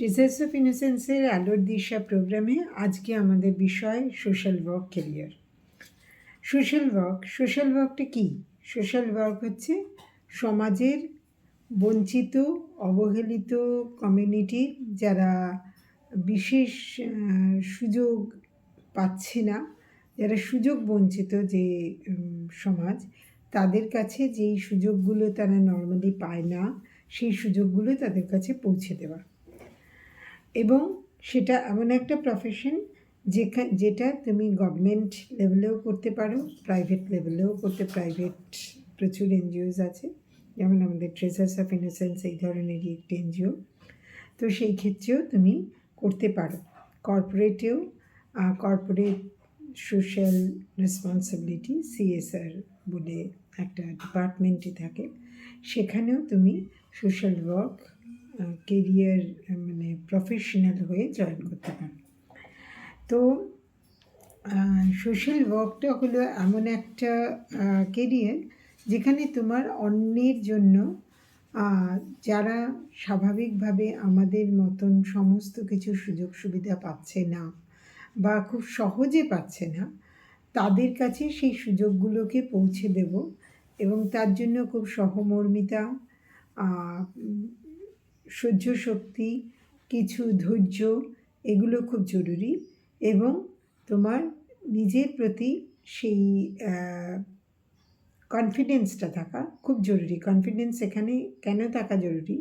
Treasures of ইনোসেন্সের আলোর দিশা প্রোগ্রামে আজকে আমাদের বিষয় সোশ্যাল ওয়ার্ক ক্যারিয়ার। সোশ্যাল ওয়ার্কটা কী? সোশ্যাল ওয়ার্ক হচ্ছে সমাজের বঞ্চিত অবহেলিত কমিউনিটির যারা বিশেষ সুযোগ পাচ্ছে না, যারা সুযোগ বঞ্চিত যে সমাজ, তাদের কাছে যেই সুযোগগুলো তারা নর্মালি পায় না, সেই সুযোগগুলো তাদের কাছে পৌঁছে দেওয়া। এবং সেটা এমন একটা প্রফেশন যেটা তুমি গভর্নমেন্ট লেভেলেও করতে পারো, প্রাইভেট লেভেলেও প্রাইভেট প্রচুর এনজিওস আছে, যেমন আমাদের ট্রেজার্স অফ ইনোসেন্স এই ধরনেরই একটি এনজিও। তো সেই ক্ষেত্রেও তুমি করতে পারো। কর্পোরেট সোশ্যাল রেসপন্সিবিলিটি CSR বলে একটা ডিপার্টমেন্টই থাকে, সেখানেও তুমি সোশ্যাল ওয়ার্ক কেরিয়ার মানে প্রফেশনাল হয়ে জয়েন করতে পারো। তো সোশ্যাল ওয়ার্কটা হলো এমন একটা কেরিয়ার যেখানে তোমার অন্যের জন্য, যারা স্বাভাবিকভাবে আমাদের মতন সমস্ত কিছু সুযোগ সুবিধা পাচ্ছে না বা খুব সহজে পাচ্ছে না, তাদের কাছে সেই সুযোগগুলোকে পৌঁছে দেব। এবং তার জন্য খুব সহমর্মিতা, সহ্য শক্তি, কিছু ধৈর্য, এগুলো খুব জরুরি। এবং তোমার নিজের প্রতি সেই কনফিডেন্সটা থাকা খুব জরুরি। কনফিডেন্স এখানে কেন থাকা জরুরি?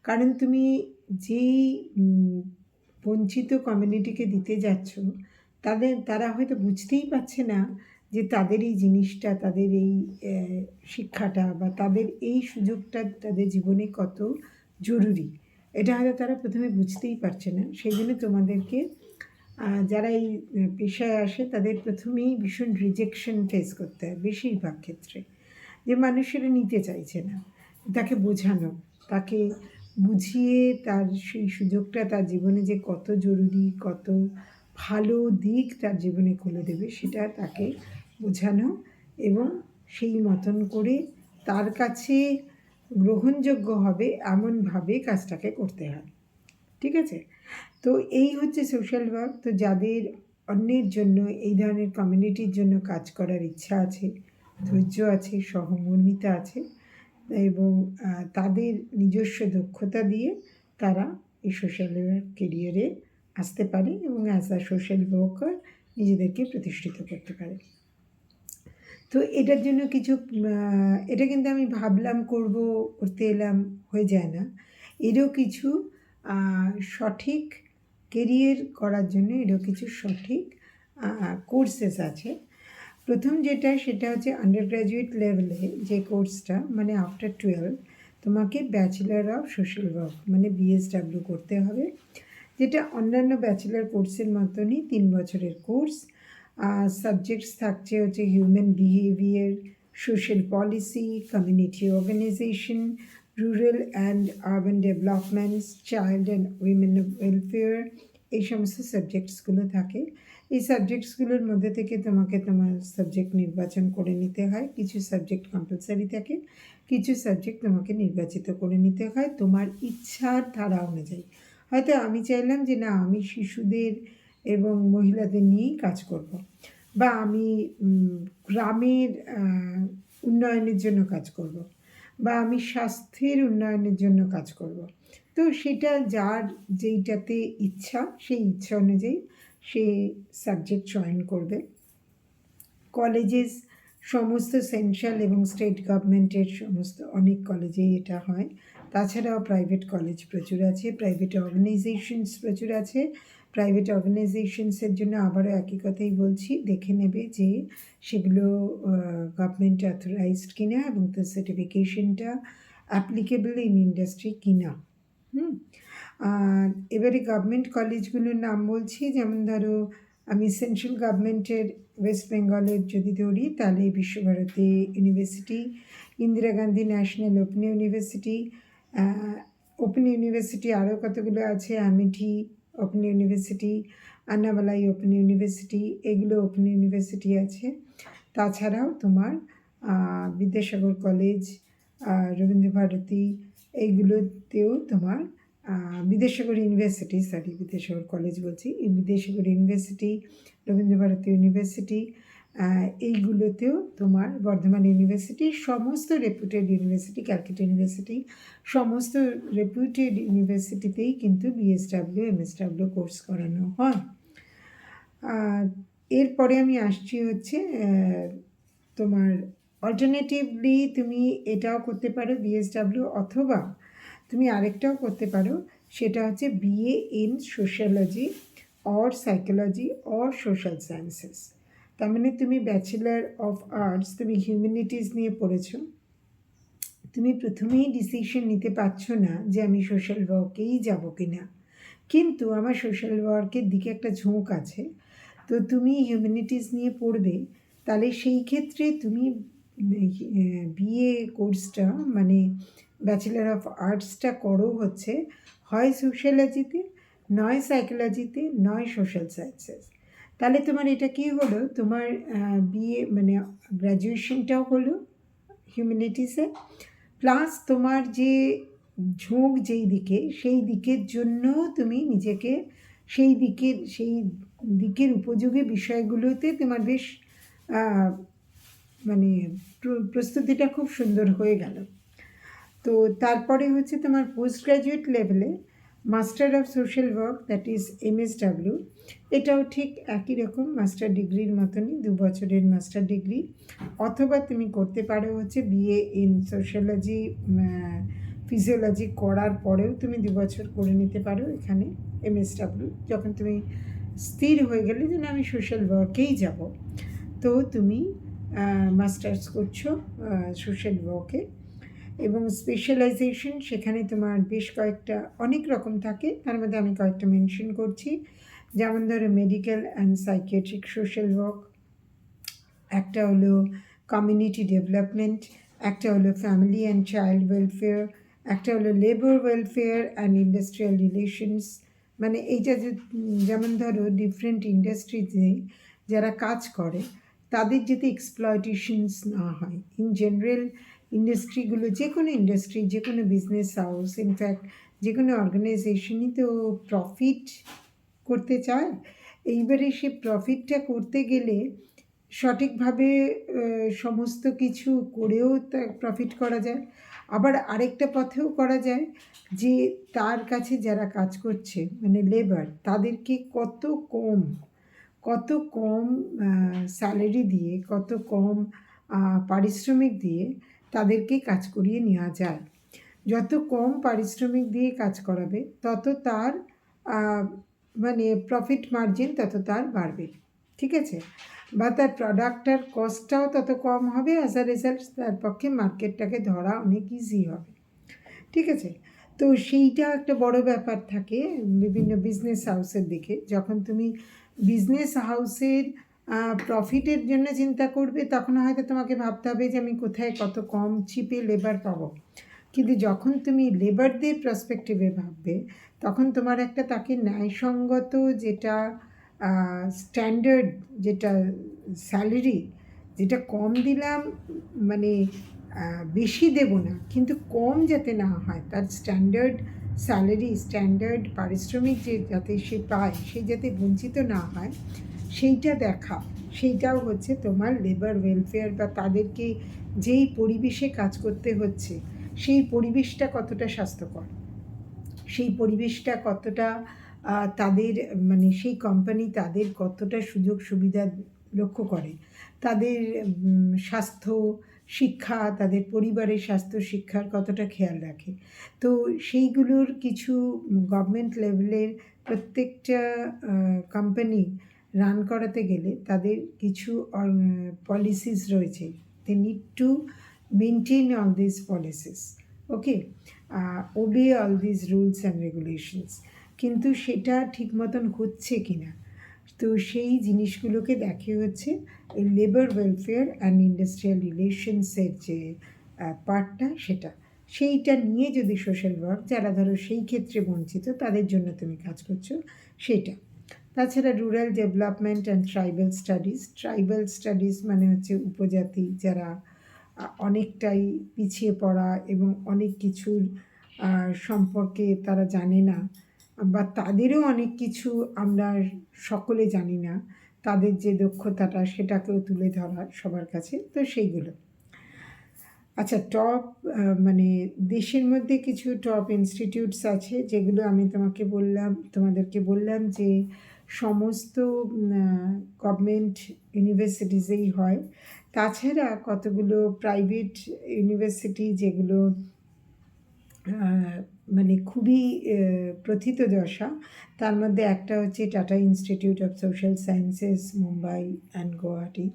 কারণ তুমি যেই বঞ্চিত কমিউনিটিকে দিতে যাচ্ছ, তারা হয়তো বুঝতেই পারছে না যে তাদের এই জিনিসটা, তাদের এই শিক্ষাটা বা তাদের এই সুযোগটা তাদের জীবনে কত জরুরি, এটা হয়তো তারা প্রথমে বুঝতেই পারছে না। সেই জন্য তোমাদেরকে, যারা এই পেশায় আসে তাদের প্রথমেই ভীষণ রিজেকশন ফেস করতে হয় বেশিরভাগ ক্ষেত্রে, যে মানুষেরা নিতে চাইছে না। তাকে বোঝানো, তাকে বুঝিয়ে তার সেই সুযোগটা তার জীবনে যে কত জরুরি, কত ভালো দিক তার জীবনে খুলে দেবে, সেটা তাকে বোঝানো এবং সেই মতন করে তার কাছে গ্রহণযোগ্য হবে এমনভাবে কাজটাকে করতে হয়। ঠিক আছে? তো এই হচ্ছে সোশ্যাল ওয়ার্ক। তো যাদের অন্যের জন্য, এই ধরনের কমিউনিটির জন্য কাজ করার ইচ্ছা আছে, ধৈর্য আছে, সহমর্মিতা আছে এবং তাদের নিজস্ব দক্ষতা দিয়ে তারা এই সোশ্যাল ওয়ার্ক কেরিয়ারে আসতে পারে এবং অ্যাজ আ সোশ্যাল ওয়ার্কার নিজেদেরকে প্রতিষ্ঠিত করতে পারে। তো এটার জন্য কিছু, এটা কিন্তু আমি ভাবলাম করতে এলাম হয়ে যায় না। এরও কিছু সঠিক কেরিয়ার করার জন্য এরও কিছু সঠিক কোর্সেস আছে। প্রথম সেটা হচ্ছে আন্ডার গ্র্যাজুয়েট লেভেলে যে কোর্সটা, মানে আফটার 12 তোমাকে ব্যাচেলার অফ সোশ্যাল ওয়ার্ক মানে BSW করতে হবে, যেটা অন্যান্য ব্যাচেলার কোর্সের মতনই 3 বছরের কোর্স। সাবজেক্টস থাকছে হচ্ছে human behaviour, social policy, community organisation, rural and urban developments, child and women welfare, এই সমস্ত সাবজেক্টসগুলো থাকে। এই সাবজেক্টসগুলোর মধ্যে থেকে তোমাকে তোমার সাবজেক্ট নির্বাচন করে নিতে হয়। কিছু সাবজেক্ট কম্পালসারি থাকে, কিছু সাবজেক্ট তোমাকে নির্বাচিত করে নিতে হয় তোমার ইচ্ছার ধারা অনুযায়ী। হয়তো আমি চাইলাম যে না, আমি শিশুদের এবং মহিলাদের নিয়েই কাজ করব, বা আমি গ্রামের উন্নয়নের জন্য কাজ করব, বা আমি স্বাস্থ্যের উন্নয়নের জন্য কাজ করব। তো সেটা যার যেইটাতে ইচ্ছা, সেই ইচ্ছা অনুযায়ী সে সাবজেক্ট চয়ন করবে। কলেজেস সমস্ত সেন্ট্রাল এবং স্টেট গভর্নমেন্টের সমস্ত অনেক কলেজেই এটা হয়। তাছাড়াও প্রাইভেট কলেজ প্রচুর আছে, প্রাইভেট অর্গানাইজেশনস প্রচুর আছে। প্রাইভেট অর্গানাইজেশনসের জন্য আবারও একই কথাই বলছি, দেখে নেবে যে সেগুলো গভর্নমেন্ট অথরাইজড কিনা এবং তার সার্টিফিকেশনটা অ্যাপ্লিকেবল ইন ইন্ডাস্ট্রি কিনা। আর এবারে গভর্নমেন্ট কলেজগুলোর নাম বলছি, যেমন ধরো আমি সেন্ট্রাল গভর্নমেন্টের ওয়েস্ট বেঙ্গলের যদি ধরি, তাহলে Visva Bharati university, Indira Gandhi national open university আরও কতগুলো আছে, Amethi open university, Annamalai open university, এগুলো ওপেন ইউনিভার্সিটি আছে। তাছাড়াও তোমার বিদ্যাসাগর কলেজ, রবীন্দ্রভারতী, এইগুলোতেও তোমার বিদ্যাসাগর ইউনিভার্সিটি, বিদ্যাসাগর কলেজ বলছি, এই বিদ্যাসাগর ইউনিভার্সিটি, রবীন্দ্রভারতী ইউনিভার্সিটি, এইগুলোতেও তোমার বর্ধমান ইউনিভার্সিটি, সমস্ত রেপুটেড ইউনিভার্সিটি, ক্যালকাটা ইউনিভার্সিটি, সমস্ত রেপুটেড ইউনিভার্সিটিতেই কিন্তু বিএসডাব্লিউ এমএসডাব্লিউ কোর্স করানো হয়। এরপরে আমি আসছি হচ্ছে তোমার অল্টারনেটিভলি তুমি এটাও করতে পারো বিএসডাব্লিউ, অথবা তুমি আরেকটাও করতে পারো, সেটা হচ্ছে BA in sociology or psychology or social sciences. তার মানে তুমি ব্যাচেলার অফ আর্টস, তুমি হিউম্যানিটিস নিয়ে পড়েছো, তুমি প্রথমেই ডিসিশন নিতে পারছো না যে আমি সোশ্যাল ওয়ার্কেই যাবো কি না, কিন্তু আমার সোশ্যাল ওয়ার্কের দিকে একটা ঝোঁক আছে, তো তুমি হিউম্যানিটিস নিয়ে পড়বে, তাহলে সেই ক্ষেত্রে তুমি বিএ কোর্সটা মানে ব্যাচেলার অফ আর্টসটা করো হচ্ছে হয় সোশ্যালজিতে, নয় সাইকোলজিতে, নয় সোশ্যাল সায়েন্সেস। তাহলে তোমার এটা কি হলো, তোমার বিএ মানে গ্র্যাজুয়েশনটাও হলো হিউম্যানিটিসে, প্লাস তোমার যে ঝোঁক যেই দিকে, সেই দিকের জন্য তুমি নিজেকে সেই দিকের উপযোগী বিষয়গুলোতে তোমার বেশ মানে প্রস্তুতিটা খুব সুন্দর হয়ে গেল। তো তারপরে হচ্ছে তোমার পোস্ট গ্র্যাজুয়েট লেভেলে master of social work, that is MSW, এটাও ঠিক একই রকম মাস্টার ডিগ্রির মতনই, 2 বছরের মাস্টার ডিগ্রি, অথবা তুমি করতে পারো হচ্ছে বিএ ইন সোশ্যালজি ফিজিওলজি করার পরেও তুমি 2 বছর করে নিতে পারো এখানে এমএসডাব্লিউ। যখন তুমি স্থির হয়ে গেলে যে না আমি সোশ্যাল ওয়ার্কেই যাব, তো তুমি মাস্টার্স করছো সোশ্যাল ওয়ার্কে, এবং স্পেশালাইজেশন সেখানে তোমার বেশ কয়েকটা অনেক রকম থাকে, তার মধ্যে আমি কয়েকটা মেনশন করছি, যেমন ধরো medical and psychiatric social work, একটা হলো কমিউনিটি ডেভেলপমেন্ট, একটা হলো ফ্যামিলি অ্যান্ড চাইল্ড ওয়েলফেয়ার, একটা হলো labour welfare and industrial relations. মানে এইটা যেমন ধরো ডিফারেন্ট ইন্ডাস্ট্রিতে যারা কাজ করে তাদের যাতে এক্সপ্লয়টেশনস না হয়, ইন জেনারেল ইন্ডাস্ট্রিগুলো, যে কোনো ইন্ডাস্ট্রি, যে কোনো বিজনেস হাউস, ইনফ্যাক্ট যে কোনো অর্গানাইজেশনই তো প্রফিট করতে চায়। এইবারে সে প্রফিটটা করতে গেলে সঠিকভাবে সমস্ত কিছু করেও তা প্রফিট করা যায়, আবার আরেকটা পথেও করা যায় যে তার কাছে যারা কাজ করছে মানে লেবার, তাদেরকে কত কম স্যালারি দিয়ে, কত কম পারিশ্রমিক দিয়ে তাদেরকে কাজ করিয়ে নেওয়া যায়। যত কম পারিশ্রমিক দিয়ে কাজ করাবে তত তার মানে প্রফিট মার্জিন তত তার বাড়বে, ঠিক আছে, বা তার প্রোডাক্টটার কস্টটাও তত কম হবে, অ্যাজ আ রেজাল্ট তার পক্ষে মার্কেটটাকে ধরা অনেক ইজি হবে, ঠিক আছে। তো সেইটা একটা বড় ব্যাপার থাকে বিভিন্ন বিজনেস হাউসের দিকে। যখন তুমি বিজনেস হাউসের প্রফিটের জন্য চিন্তা করবে, তখন হয়তো তোমাকে ভাবতে হবে যে আমি কোথায় কত কম চিপে লেবার পাবো, কিন্তু যখন তুমি লেবারদের পার্সপেক্টিভে ভাববে, তখন তোমার একটা তাকে ন্যায়সঙ্গত যেটা স্ট্যান্ডার্ড, যেটা স্যালারি, যেটা কম দিলাম মানে বেশি দেব না, কিন্তু কম যাতে না হয়, তার স্ট্যান্ডার্ড স্যালারি, স্ট্যান্ডার্ড পারিশ্রমিক যে যাতে সে পায়, সে যাতে বঞ্চিত না হয়, সেইটা দেখা, সেইটাও হচ্ছে তোমার লেবার ওয়েলফেয়ার, বা তাদেরকে যেই পরিবেশে কাজ করতে হচ্ছে সেই পরিবেশটা কতটা স্বাস্থ্যকর, সেই পরিবেশটা কতটা তাদের মানে সেই কোম্পানি তাদের কতটা সুযোগ সুবিধা লক্ষ্য করে, তাদের স্বাস্থ্য শিক্ষা, তাদের পরিবারের স্বাস্থ্য শিক্ষার কতটা খেয়াল রাখে। তো সেইগুলোর কিছু গভর্নমেন্ট লেভেলের প্রত্যেকটা কোম্পানি রান করাতে গেলে তাদের কিছু পলিসিস রয়েছে, they need to maintain all this policies, okay, obey all this rules and regulations, কিন্তু সেটা ঠিক মতন হচ্ছে কি না, তো সেই জিনিসগুলোকে দেখে হচ্ছে এই লেবার ওয়েলফেয়ার অ্যান্ড ইন্ডাস্ট্রিয়াল রিলেশনসের যে পার্টটা, সেইটা নিয়ে যদি সোশ্যাল ওয়ার্ক, যারা ধরো সেই ক্ষেত্রে বঞ্চিত তাদের জন্য তুমি কাজ করছো সেইটা। তাছাড়া rural development and tribal studies মানে হচ্ছে উপজাতি যারা অনেকটাই পিছিয়ে পড়া এবং অনেক কিছুর সম্পর্কে তারা জানে না, বা তাদেরও অনেক কিছু আমরা সকলে জানি না, তাদের যে দক্ষতাটা সেটাকেও তুলে ধরা সবার কাছে, তো সেইগুলো। আচ্ছা, টপ মানে দেশের মধ্যে কিছু টপ ইনস্টিটিউটস আছে যেগুলো আমি তোমাদেরকে বললাম যে সমস্ত গভর্নমেন্ট ইউনিভার্সিটিসেই হয়। তাছাড়া কতগুলো প্রাইভেট ইউনিভার্সিটি যেগুলো মানে খুবই প্রথিতযশা, তার মধ্যে একটা হচ্ছে Tata institute of social sciences, Mumbai and Guwahati.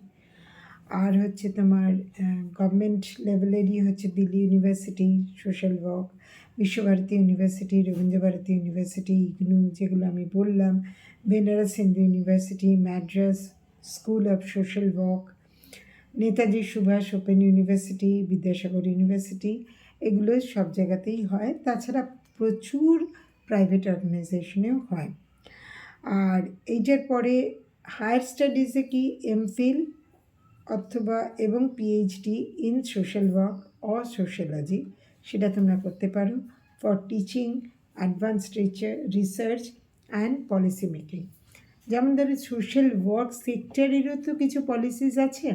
আর হচ্ছে তোমার গভর্নমেন্ট লেভেলেরই হচ্ছে Delhi university social work, Visvabharati university, Rabindrabharati university, IGNOU যেগুলো আমি বললাম, Benaras Hindu university, Madras school of social work, Netaji Subhas open university, Vidyasagar university, এগুলো সব জায়গাতেই হয়। তাছাড়া প্রচুর প্রাইভেট অর্গানাইজেশনেও হয়। আর এইটার পরে হায়ার স্টাডিজে কি এমফিল অথবা এবং PhD in social work or sociology, সেটা তোমরা করতে পারো for teaching, advanced research and policy making. যেমন ধরো সোশ্যাল ওয়ার্ক সেক্টরেরও তো কিছু পলিসিস আছে,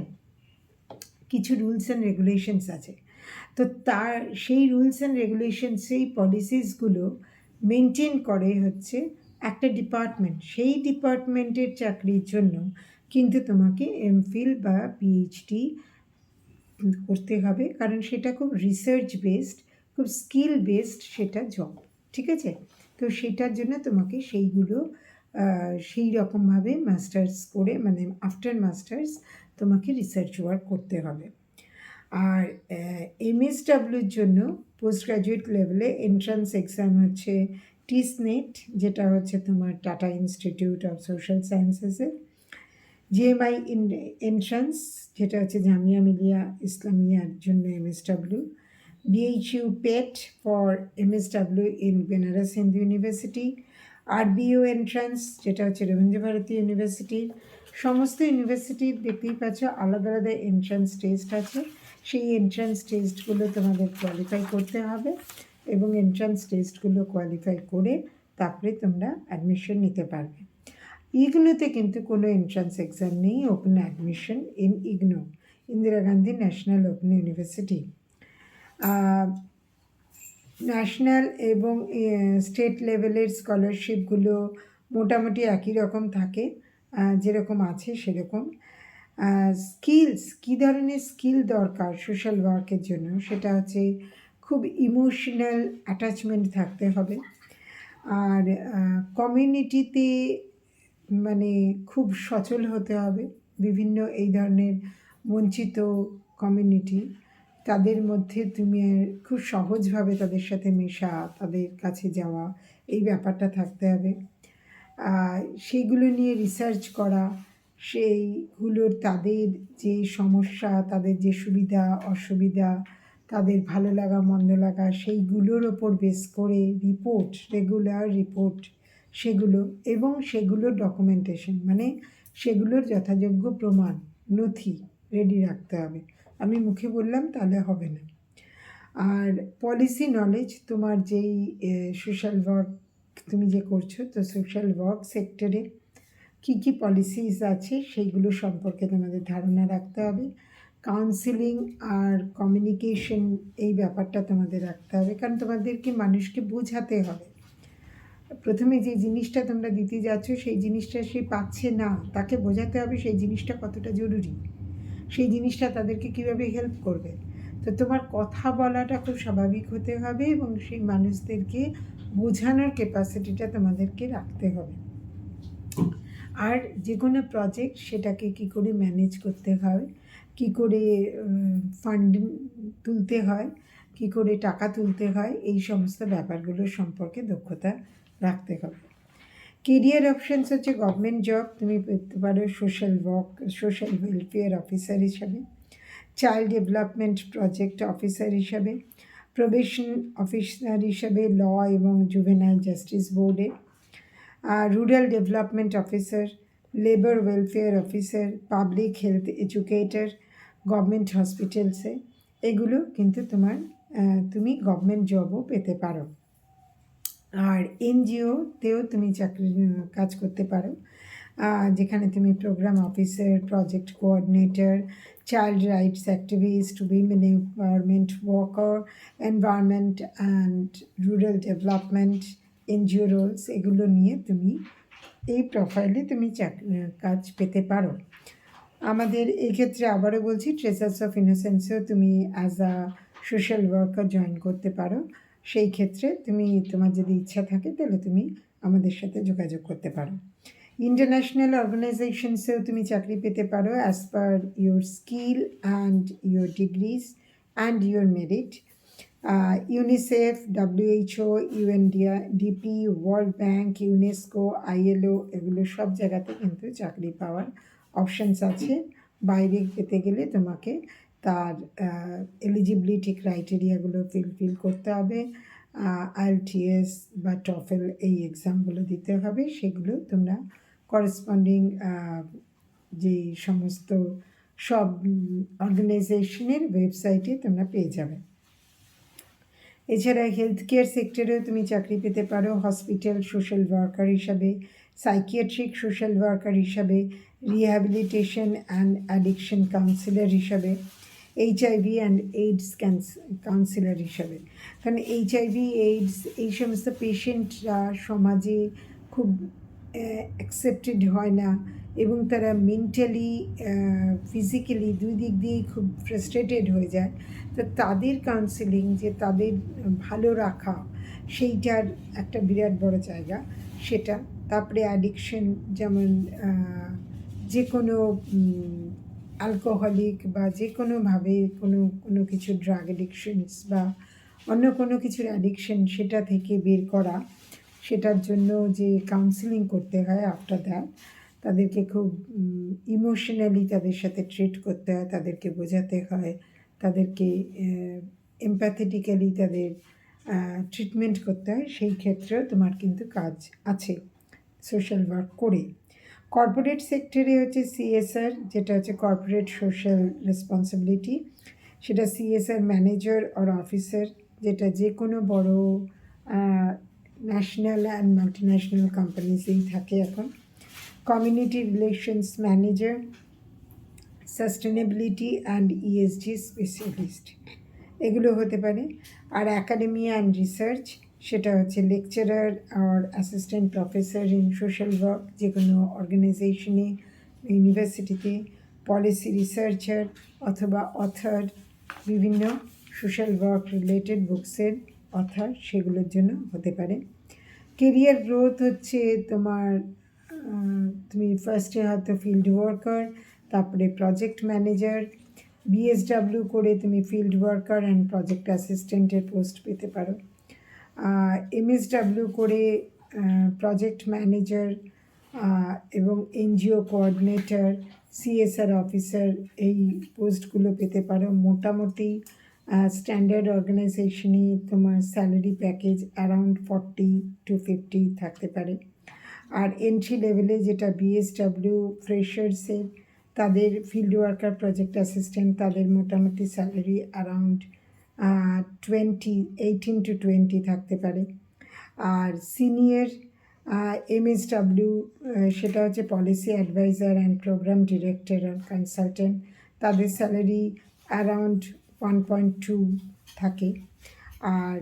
কিছু রুলস অ্যান্ড রেগুলেশনস আছে। তো তার সেই রুলস অ্যান্ড রেগুলেশন, সেই পলিসিসগুলো মেনটেন করে হচ্ছে একটা ডিপার্টমেন্ট। সেই ডিপার্টমেন্টের চাকরির জন্য কিন্তু তোমাকে এমফিল বা পিএইচডি করতে হবে, কারণ সেটা খুব রিসার্চ বেসড, খুব স্কিল বেসড সেটা জব, ঠিক আছে? তো সেটার জন্য তোমাকে সেইগুলো সেই রকমভাবে মাস্টার্স করে, মানে আফটার মাস্টার্স তোমাকে রিসার্চ ওয়ার্ক করতে হবে। আর এমএসডাব্লিউর জন্য পোস্ট গ্র্যাজুয়েট লেভেলে এন্ট্রান্স এক্সাম হচ্ছে টিসনেট, যেটা হচ্ছে তোমার টাটা ইনস্টিটিউট অফ সোশ্যাল সায়েন্সেসের, জিএমআই এন্ট্রান্স যেটা হচ্ছে জামিয়া মিলিয়া ইসলামিয়ার জন্য MSW, BHU PET for MSW in Benaras Hindu university, RBU entrance যেটা হচ্ছে রবীন্দ্রভারতী ইউনিভার্সিটির। সমস্ত ইউনিভার্সিটির দেখতেই পাচ্ছ আলাদা আলাদা এন্ট্রান্স টেস্ট আছে। সেই এন্ট্রান্স টেস্টগুলো তোমাদের কোয়ালিফাই করতে হবে, এবং এন্ট্রান্স টেস্টগুলো কোয়ালিফাই করে তারপরে তোমরা অ্যাডমিশন নিতে পারবে। ইগনুতে কিন্তু কোনো এন্ট্রান্স এক্সাম নেই, open admission in IGNOU, Indira Gandhi national open university. National এবং স্টেট লেভেলের স্কলারশিপগুলো মোটামুটি একই রকম থাকে, যেরকম আছে সেরকম। স্কিলস, কী ধরনের স্কিল দরকার সোশ্যাল ওয়ার্কের জন্য, সেটা হচ্ছে খুব ইমোশনাল অ্যাটাচমেন্ট থাকতে হবে, আর কমিউনিটিতে মানে খুব সচল হতে হবে। বিভিন্ন এই ধরনের বঞ্চিত কমিউনিটি, তাদের মধ্যে তুমি খুব সহজভাবে তাদের সাথে মেশা, তাদের কাছে যাওয়া, এই ব্যাপারটা থাকতে হবে। সেইগুলো নিয়ে রিসার্চ করা, সেইগুলোর তাদের যে সমস্যা, তাদের যে সুবিধা অসুবিধা, তাদের ভালো লাগা মন্দ লাগা, সেইগুলোর ওপর বেস করে রিপোর্ট, রেগুলার রিপোর্ট সেগুলো, এবং সেগুলোর ডকুমেন্টেশন, মানে সেগুলোর যথাযোগ্য প্রমাণ নথি রেডি রাখতে হবে। আমি মুখে বললাম তাহলে হবে না। আর পলিসি নলেজ, তোমার যেই সোশ্যাল ওয়ার্ক তুমি যে করছো, তো সোশ্যাল ওয়ার্ক সেক্টরে কী কী পলিসিস আছে সেইগুলো সম্পর্কে তোমাদের ধারণা রাখতে হবে। কাউন্সিলিং আর কমিউনিকেশন, এই ব্যাপারটা তোমাদের রাখতে হবে, কারণ তোমাদেরকে মানুষকে বোঝাতে হবে। প্রথমে যে জিনিসটা তোমরা দিতে যাচ্ছ সেই জিনিসটা সে পাচ্ছে না, তাকে বোঝাতে হবে সেই জিনিসটা কতটা জরুরি, সেই জিনিসটা তাদেরকে কীভাবে হেল্প করবে। তো তোমার কথা বলাটা খুব স্বাভাবিক হতে হবে, এবং সেই মানুষদেরকে বোঝানোর ক্যাপাসিটিটা তোমাদেরকে রাখতে হবে। আর যে কোনো প্রজেক্ট সেটাকে কী করে ম্যানেজ করতে হয়, কী করে ফান্ড তুলতে হয়, কী করে টাকা তুলতে হয়, এই সমস্ত ব্যাপারগুলো সম্পর্কে দক্ষতা রাখতে হবে। কেরিয়ার অপশানস হচ্ছে গভর্নমেন্ট জব, তুমি পেতে পারো social work, social welfare officer হিসাবে, চাইল্ড ডেভেলপমেন্ট প্রজেক্ট অফিসার হিসাবে, প্রবেশন অফিসার হিসাবে ল এবং জুভেনাইল জাস্টিস বোর্ডে, rural development officer, labour welfare officer, public health educator government হসপিটালসে, এগুলো কিন্তু তোমার তুমি গভর্নমেন্ট জবও পেতে পারো। আর এনজিওতেও তুমি কাজ করতে পারো, যেখানে তুমি programme officer, project coordinator, child rights activist, women empowerment worker, environment and rural development, NGO roles, এগুলো নিয়ে তুমি এই প্রোফাইলে তুমি কাজ পেতে পারো। আমাদের এই ক্ষেত্রে আবারও বলছি, ট্রেজার্স অফ ইনোসেন্সেও তুমি as a social worker join করতে পারো। সেই ক্ষেত্রে তোমার যদি ইচ্ছা থাকে তাহলে তুমি আমাদের সাথে যোগাযোগ করতে পারো। ইন্টারন্যাশনাল অর্গানাইজেশনসেও তুমি চাকরি পেতে পারো as per your skill and your degrees and your merit. UNICEF, WHO, UNDP, world bank, UNESCO, ILO, এগুলো সব জায়গাতে কিন্তু চাকরি পাওয়ার অপশানস আছে। বাইরে পেতে গেলে তোমাকে তার এলিজিবিলিটি ক্রাইটেরিয়াগুলো ফিল করতে হবে। IELTS বা TOEFL এই এক্সামগুলো দিতে হবে, সেগুলো তোমরা করেসপন্ডিং যে সমস্ত সব অর্গানাইজেশনের ওয়েবসাইটে তোমরা পেয়ে যাবে। এছাড়া হেলথ কেয়ার সেক্টরেও তুমি চাকরি পেতে পারো, হসপিটাল সোশ্যাল ওয়ার্কার হিসাবে, সাইকিয়াট্রিক সোশ্যাল ওয়ার্কার হিসাবে, রিহ্যাবিলিটেশন অ্যান্ড অ্যাডিকশন কাউন্সিলর হিসাবে, HIV অ্যান্ড এইডস কাউন্সিলর হিসাবে। কারণ HIV, এইডস এই সমস্ত পেশেন্টরা সমাজে খুব অ্যাকসেপ্টেড হয় না, এবং তারা মেন্টালি ফিজিক্যালি দুই দিক দিয়েই খুব ফ্রাস্ট্রেটেড হয়ে যায়। তো তাদের কাউন্সেলিং, যে তাদের ভালো রাখা, সেইটার একটা বিরাট বড় জায়গা সেটা। তারপরে অ্যাডিকশন, যেমন যে কোনো অ্যালকোহলিক বা যে কোনোভাবে কোনো কিছু ড্রাগ অ্যাডিকশনস বা অন্য কোনো কিছুর অ্যাডিকশন, সেটা থেকে বের করা, সেটার জন্য যে কাউন্সেলিং করতে হয় আফটার দ্যাট, তাদেরকে খুব ইমোশনালি তাদের সাথে ট্রিট করতে হয়, তাদেরকে বোঝাতে হয়, তাদেরকে এমপ্যাথেটিক্যালি তাদের ট্রিটমেন্ট করতে হয়। সেই ক্ষেত্রেও তোমার কিন্তু কাজ আছে সোশ্যাল ওয়ার্ক করে। কর্পোরেট সেক্টরে হচ্ছে CSR, যেটা হচ্ছে কর্পোরেট সোশ্যাল রেসপন্সিবিলিটি, সেটা CSR ম্যানেজার আর অফিসার, যেটা যে কোনো বড় ন্যাশনাল অ্যান্ড মাল্টিন্যাশনাল কোম্পানিসেই থাকে এখন। Community relations manager, sustainability and ESG specialist, এগুলো হতে পারে। আর অ্যাকাডেমিয়া অ্যান্ড রিসার্চ, সেটা হচ্ছে লেকচারার আর assistant professor in social work, যে কোনো অর্গানাইজেশনে, ইউনিভার্সিটিতে, পলিসি রিসার্চার অথবা অথর, বিভিন্ন সোশ্যাল ওয়ার্ক রিলেটেড বুকসের অথর, সেগুলোর জন্য হতে পারে। কেরিয়ার গ্রোথ হচ্ছে তোমার, তুমি ফার্স্টে হয়তো ফিল্ড ওয়ার্কার, তারপরে প্রজেক্ট ম্যানেজার, BSW করে তুমি ফিল্ড ওয়ার্কার অ্যান্ড প্রজেক্ট অ্যাসিস্ট্যান্টের পোস্ট পেতে পারো। MSW করে প্রজেক্ট ম্যানেজার এবং NGO কোঅর্ডিনেটর, CSR অফিসার, এই পোস্টগুলো পেতে পারো। মোটামুটি স্ট্যান্ডার্ড অর্গানাইজেশনে তোমার স্যালারি প্যাকেজ অ্যারাউন্ড 40 to 50 থাকতে পারে। আর এন্ট্রি লেভেলে যেটা BSW ফ্রেশার্সের, তাদের ফিল্ড ওয়ার্কার, প্রজেক্ট অ্যাসিস্ট্যান্ট, তাদের মোটামুটি স্যালারি অ্যারাউন্ড 18 to 20 থাকতে পারে। আর সিনিয়র MSW, সেটা হচ্ছে policy adviser and programme director and consultant, তাদের স্যালারি অ্যারাউন্ড 1.2 থাকে। আর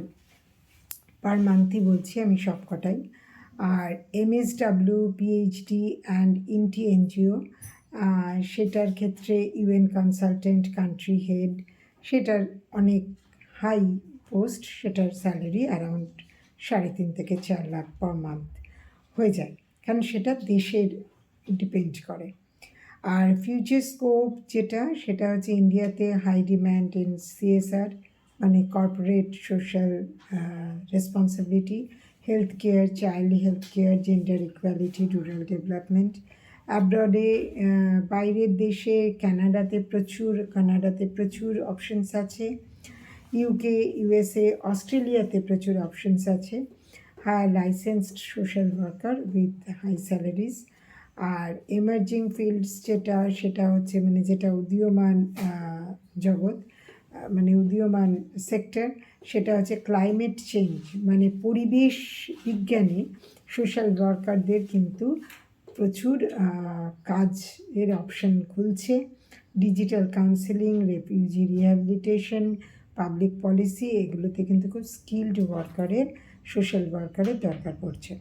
পার মান্থই বলছি আমি সবকটাই। আর MSW, PhD অ্যান্ড ইন্টি NGO, সেটার ক্ষেত্রে UN কনসালটেন্ট, কান্ট্রি হেড, সেটার অনেক হাই পোস্ট, সেটার স্যালারি অ্যারাউন্ড 3.5 থেকে 4 লাখ পার মান্থ হয়ে যায়, কারণ সেটা দেশের ডিপেন্ড করে। আর ফিউচার স্কোপ যেটা, সেটা হচ্ছে ইন্ডিয়াতে হাই ডিম্যান্ড ইন CSR, মানে corporate social responsibility, health care, child health care, gender equality, rural development. অ্যাব্রডে, বাইরের দেশে কানাডাতে প্রচুর অপশনস আছে। UK, USA, অস্ট্রেলিয়াতে প্রচুর অপশনস আছে। Licensed social worker with high salaries. আর এমার্জিং ফিল্ডস যেটা, সেটা হচ্ছে মানে যেটা উদীয়মান জগৎ, মানে উদীয়মান সেক্টর, সেটা হচ্ছে ক্লাইমেট চেঞ্জ, মানে পরিবেশ বিজ্ঞানে সোশ্যাল ওয়ার্কারদের কিন্তু প্রচুর কাজের অপশন খুলছে। Digital counselling, refugee rehabilitation, public policy, এগুলোতে কিন্তু খুব স্কিলড সোশ্যাল ওয়ার্কারের দরকার পড়ছে।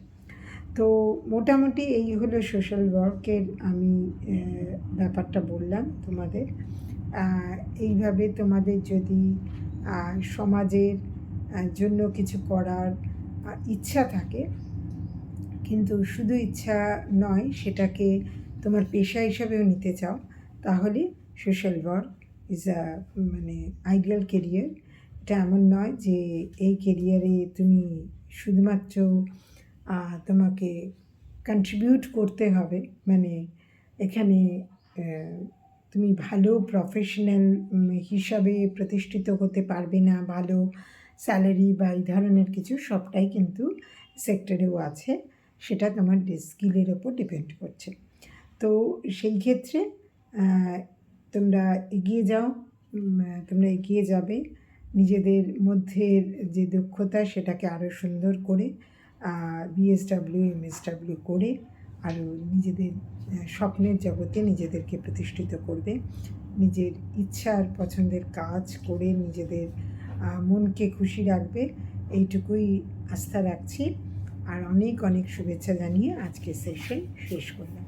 তো মোটামুটি এই হলো সোশ্যাল ওয়ার্কের আমি ব্যাপারটা বললাম তোমাদের। এইভাবে তোমাদের যদি সমাজের জন্য কিছু করার ইচ্ছা থাকে, কিন্তু শুধু ইচ্ছা নয়, সেটাকে তোমার পেশা হিসাবেও নিতে চাও, তাহলে সোশ্যাল ওয়ার্ক ইজ মানে আইডিয়াল কেরিয়ার। এটা এমন নয় যে এই কেরিয়ারে তুমি শুধুমাত্র তোমাকে কন্ট্রিবিউট করতে হবে, মানে এখানে তুমি ভালো প্রফেশনাল হিসাবে প্রতিষ্ঠিত হতে পারবে না, ভালো স্যালারি বা এই ধরনের কিছু, সবটাই কিন্তু সেক্টরেও আছে, সেটা তোমার স্কিলের ওপর ডিপেন্ড করছে। তো সেই ক্ষেত্রে তোমরা এগিয়ে যাও, তোমরা এগিয়ে যাবে নিজেদের মধ্যের যে দক্ষতা সেটাকে আরও সুন্দর করে বিএসডব্লিউ এমএসডব্লিউ করে আরও নিজেদের স্বপ্নের জগতে নিজেদেরকে প্রতিষ্ঠিত করবে, নিজের ইচ্ছার পছন্দের কাজ করে নিজেদের মনকে খুশি রাখবে, এইটুকুই আস্থা রাখছি। আর অনেক অনেক শুভেচ্ছা জানিয়ে আজকে সেশন শেষ করলাম।